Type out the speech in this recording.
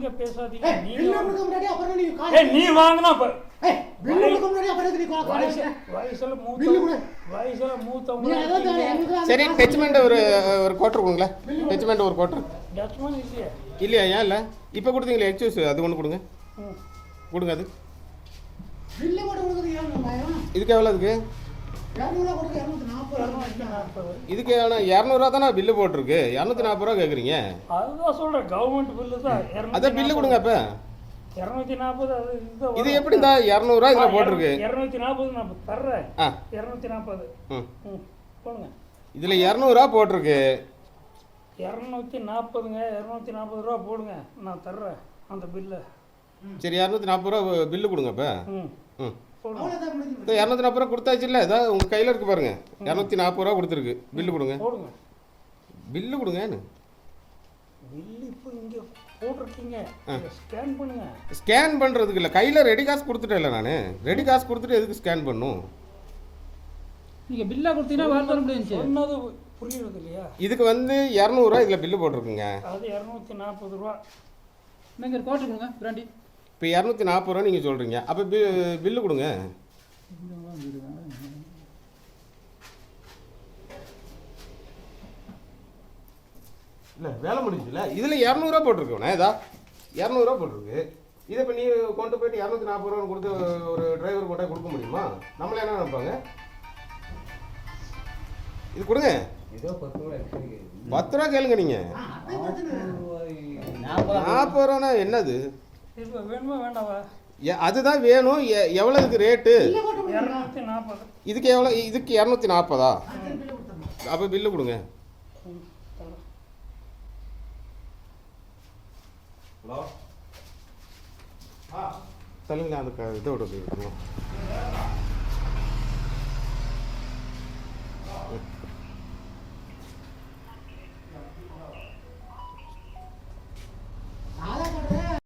நீங்க பேசாதீங்க. பில்லு கொடுக்க முன்னாடி அப்புறம் நீ நீ வாங்கினா பில்லு கொடுக்க முன்னாடி அப்புறம் நீ வயசுல மூத்தவங்க. சரி, டச்மெண்ட் ஒரு குவார்டர் கொடுங்களேன். டச்மெண்ட் ஒரு குவார்டர் இல்லையா? ஏன் இல்லை? இப்போ கொடுத்தீங்களே எக்ஸ்கூஸ், அது ஒன்று கொடுங்க. கொடுங்க. அது இதுக்கு எவ்வளோ? அதுக்கு இதுக்கு எவ்வளோ? 200 தானே பில்லு போட்டிருக்கு. 240 கேட்குறீங்க. அதுதான் சொல்கிறேன், கவர்மெண்ட் பில்லு தான். அதான் பில்லு கொடுங்க. அப்போ 240. இது எப்படி தான் 200 இதில் போட்டிருக்கு? 240 நான் தர்றேன். 240 போடுங்க. இதில் 200 போட்டிருக்கு. 240ங்க. 240 ரூபா போடுங்க, நான் தர்றேன் அந்த பில்லு. சரி, 240 பில்லு கொடுங்க. இப்போ ம் 240 கொடுத்தாச்சு இல்லை? ஏதாவது உங்கள் கையில் இருக்கு பாருங்க. 240 கொடுத்துருக்கு. பில்லு கொடுங்க. போடுங்க. பில்லு கொடுங்கன்னு. பில்லு இப்போ இங்கே போட்டிருக்கீங்க, ஸ்கேன் பண்ணுங்க. ஸ்கேன் பண்ணுறதுக்கு இல்லை, கையில் ரெடி காசு கொடுத்துட்டேன். இல்லை, நான் ரெடி காசு கொடுத்துட்டு எதுக்கு ஸ்கேன் பண்ணும்? நீங்கள் பில்லாக கொடுத்தீங்கன்னா சொன்னது புரியுறது இல்லையா? இதுக்கு 200 இதில் பில்லு போட்டிருக்குங்க. அது 240 ரூபா. நீங்கள் கோட்டை கொடுங்க பிராண்டி. இப்போ 240 நீங்கள் சொல்கிறீங்க. அப்போ பில்லு கொடுங்க. இல்லை, வேலை முடிஞ்சுல. இதில் 200 போட்டிருக்கோண்ணே. இதா 200 போட்டிருக்கு. இதை இப்போ நீ கொண்டு போயிட்டு 240 கொடுத்து ஒரு டிரைவர் கொண்டா கொடுக்க முடியுமா? நம்மள என்ன நினைப்பாங்க? இது கொடுங்க. 10 ரூபா கேளுங்க. நீங்கள் 40 ரூபானா என்னது? வேணுமா வேண்டாவா? அதுதான் வேணும். எவ்வளோ இதுக்கு ரேட்டு? 240. இதுக்கு எவ்வளோ? இதுக்கு 240. அப்போ பில்லு கொடுங்க. ஹலோ, தள்ளுங்க. அதுக்கு இதை விட